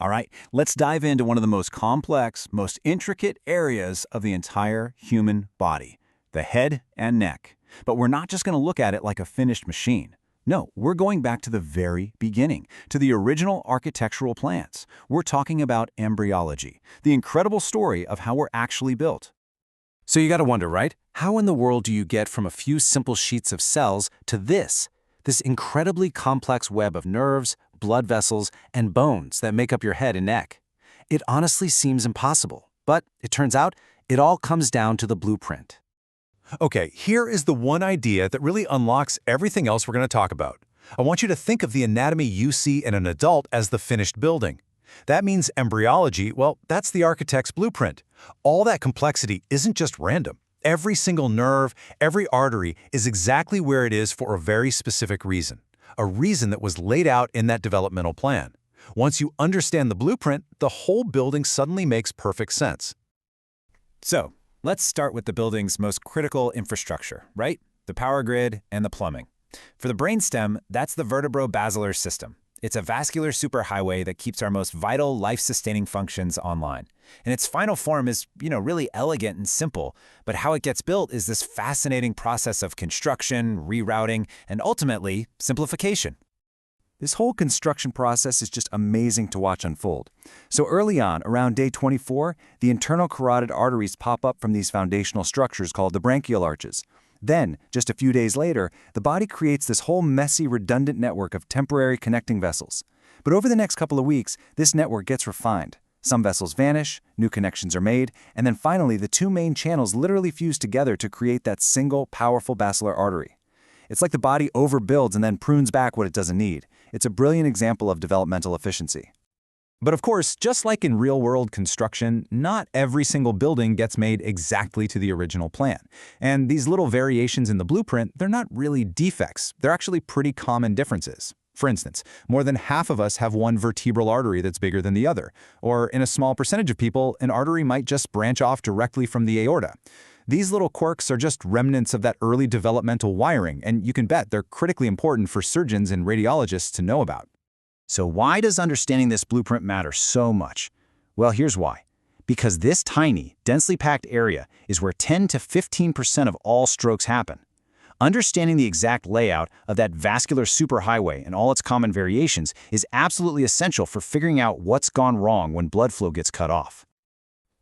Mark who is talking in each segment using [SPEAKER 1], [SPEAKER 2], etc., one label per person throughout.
[SPEAKER 1] All right, let's dive into one of the most complex, most intricate areas of the entire human body, the head and neck. But we're not just going to look at it like a finished machine. No, we're going back to the very beginning, to the original architectural plans. We're talking about embryology, the incredible story of how we're actually built.
[SPEAKER 2] So you gotta wonder, right? How in the world do you get from a few simple sheets of cells to this incredibly complex web of nerves, blood vessels, and bones that make up your head and neck? It honestly seems impossible, but it turns out it all comes down to the blueprint.
[SPEAKER 3] Okay, here is the one idea that really unlocks everything else we're going to talk about. I want you to think of the anatomy you see in an adult as the finished building. That means embryology, well, that's the architect's blueprint. All that complexity isn't just random. Every single nerve, every artery is exactly where it is for a very specific reason. A reason that was laid out in that developmental plan. Once you understand the blueprint, the whole building suddenly makes perfect sense.
[SPEAKER 1] So, let's start with the building's most critical infrastructure, right? The power grid and the plumbing. For the brainstem, that's the vertebro-basilar system. It's a vascular superhighway that keeps our most vital, life-sustaining functions online. And its final form is, really elegant and simple, but how it gets built is this fascinating process of construction, rerouting, and ultimately, simplification.
[SPEAKER 4] This whole construction process is just amazing to watch unfold. So early on, around day 24, the internal carotid arteries pop up from these foundational structures called the branchial arches. Then, just a few days later, the body creates this whole messy, redundant network of temporary connecting vessels. But over the next couple of weeks, this network gets refined. Some vessels vanish, new connections are made, and then finally the two main channels literally fuse together to create that single, powerful basilar artery. It's like the body overbuilds and then prunes back what it doesn't need. It's a brilliant example of developmental efficiency.
[SPEAKER 3] But of course, just like in real-world construction, not every single building gets made exactly to the original plan. And these little variations in the blueprint, they're not really defects. They're actually pretty common differences. For instance, more than half of us have one vertebral artery that's bigger than the other. Or in a small percentage of people, an artery might just branch off directly from the aorta. These little quirks are just remnants of that early developmental wiring, and you can bet they're critically important for surgeons and radiologists to know about.
[SPEAKER 4] So why does understanding this blueprint matter so much? Well, here's why. Because this tiny, densely packed area is where 10 to 15% of all strokes happen. Understanding the exact layout of that vascular superhighway and all its common variations is absolutely essential for figuring out what's gone wrong when blood flow gets cut off.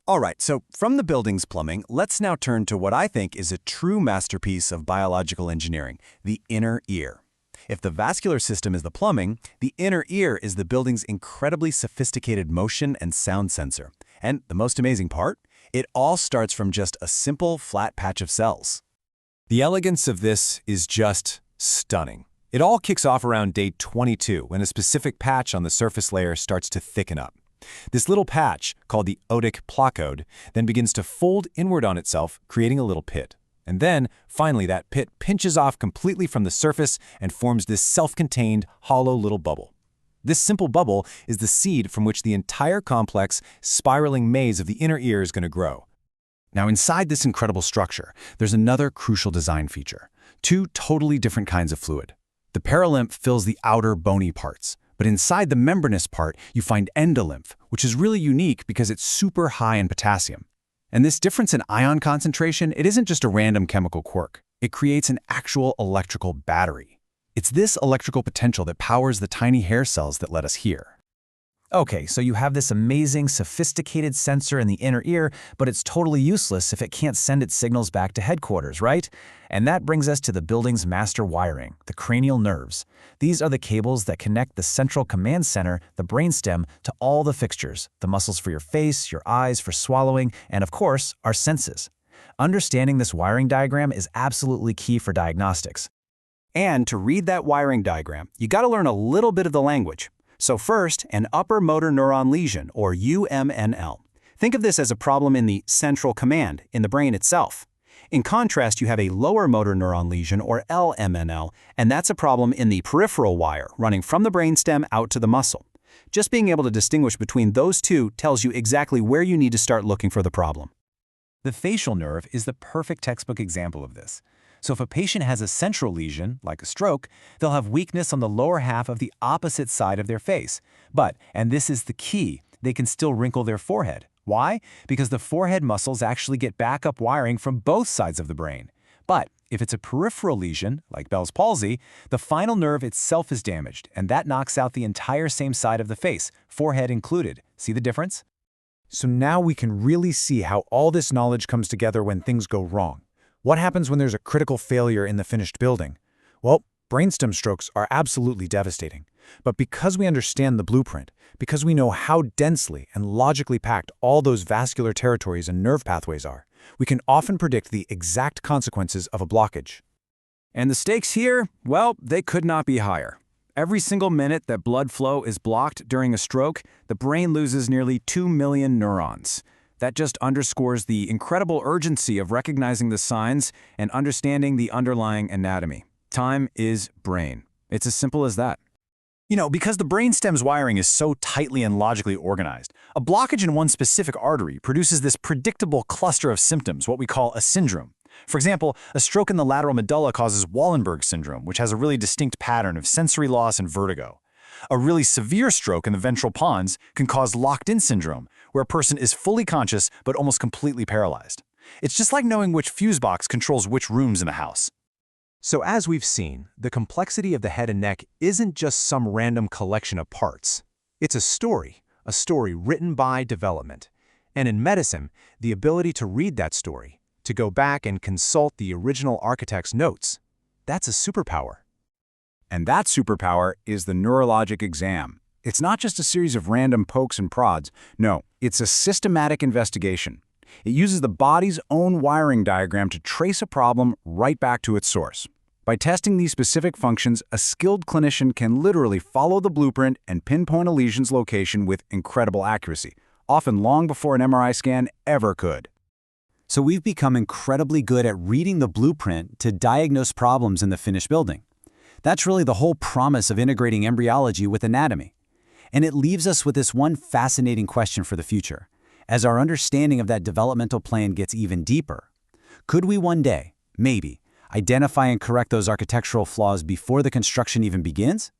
[SPEAKER 1] All right, so from the building's plumbing, let's now turn to what I think is a true masterpiece of biological engineering, the inner ear. If the vascular system is the plumbing, the inner ear is the building's incredibly sophisticated motion and sound sensor. And the most amazing part? It all starts from just a simple, flat patch of cells.
[SPEAKER 3] The elegance of this is just stunning. It all kicks off around day 22 when a specific patch on the surface layer starts to thicken up. This little patch, called the otic placode, then begins to fold inward on itself, creating a little pit. And then, finally, that pit pinches off completely from the surface and forms this self-contained, hollow little bubble. This simple bubble is the seed from which the entire complex, spiraling maze of the inner ear is going to grow. Now, inside this incredible structure, there's another crucial design feature. Two totally different kinds of fluid. The perilymph fills the outer bony parts, but inside the membranous part, you find endolymph, which is really unique because it's super high in potassium. And this difference in ion concentration, it isn't just a random chemical quirk. It creates an actual electrical battery. It's this electrical potential that powers the tiny hair cells that let us hear.
[SPEAKER 1] Okay, so you have this amazing, sophisticated sensor in the inner ear, but it's totally useless if it can't send its signals back to headquarters, right? And that brings us to the building's master wiring, the cranial nerves. These are the cables that connect the central command center, the brainstem, to all the fixtures, the muscles for your face, your eyes for swallowing, and of course, our senses. Understanding this wiring diagram is absolutely key for diagnostics. And to read that wiring diagram, you gotta learn a little bit of the language. So first, an upper motor neuron lesion, or UMNL. Think of this as a problem in the central command, in the brain itself. In contrast, you have a lower motor neuron lesion, or LMNL, and that's a problem in the peripheral wire, running from the brainstem out to the muscle. Just being able to distinguish between those two tells you exactly where you need to start looking for the problem.
[SPEAKER 5] The facial nerve is the perfect textbook example of this.
[SPEAKER 2] So if a patient has a central lesion, like a stroke, they'll have weakness on the lower half of the opposite side of their face. But, and this is the key, they can still wrinkle their forehead. Why? Because the forehead muscles actually get backup wiring from both sides of the brain. But if it's a peripheral lesion, like Bell's palsy, the final nerve itself is damaged, and that knocks out the entire same side of the face, forehead included. See the difference?
[SPEAKER 1] So now we can really see how all this knowledge comes together when things go wrong. What happens when there's a critical failure in the finished building? Well, brainstem strokes are absolutely devastating. But because we understand the blueprint, because we know how densely and logically packed all those vascular territories and nerve pathways are, we can often predict the exact consequences of a blockage.
[SPEAKER 5] And the stakes here, well, they could not be higher. Every single minute that blood flow is blocked during a stroke, the brain loses nearly 2 million neurons. That just underscores the incredible urgency of recognizing the signs and understanding the underlying anatomy. Time is brain. It's as simple as that.
[SPEAKER 1] You know, because the brainstem's wiring is so tightly and logically organized, a blockage in one specific artery produces this predictable cluster of symptoms, what we call a syndrome. For example, a stroke in the lateral medulla causes Wallenberg syndrome, which has a really distinct pattern of sensory loss and vertigo. A really severe stroke in the ventral pons can cause locked-in syndrome, where a person is fully conscious but almost completely paralyzed. It's just like knowing which fuse box controls which rooms in the house.
[SPEAKER 3] So as we've seen, the complexity of the head and neck isn't just some random collection of parts. It's a story written by development. And in medicine, the ability to read that story, to go back and consult the original architect's notes, that's a superpower.
[SPEAKER 1] And that superpower is the neurologic exam. It's not just a series of random pokes and prods. No, it's a systematic investigation. It uses the body's own wiring diagram to trace a problem right back to its source. By testing these specific functions, a skilled clinician can literally follow the blueprint and pinpoint a lesion's location with incredible accuracy, often long before an MRI scan ever could.
[SPEAKER 2] So we've become incredibly good at reading the blueprint to diagnose problems in the finished building. That's really the whole promise of integrating embryology with anatomy. And it leaves us with this one fascinating question for the future. As our understanding of that developmental plan gets even deeper, could we one day, maybe, identify and correct those architectural flaws before the construction even begins?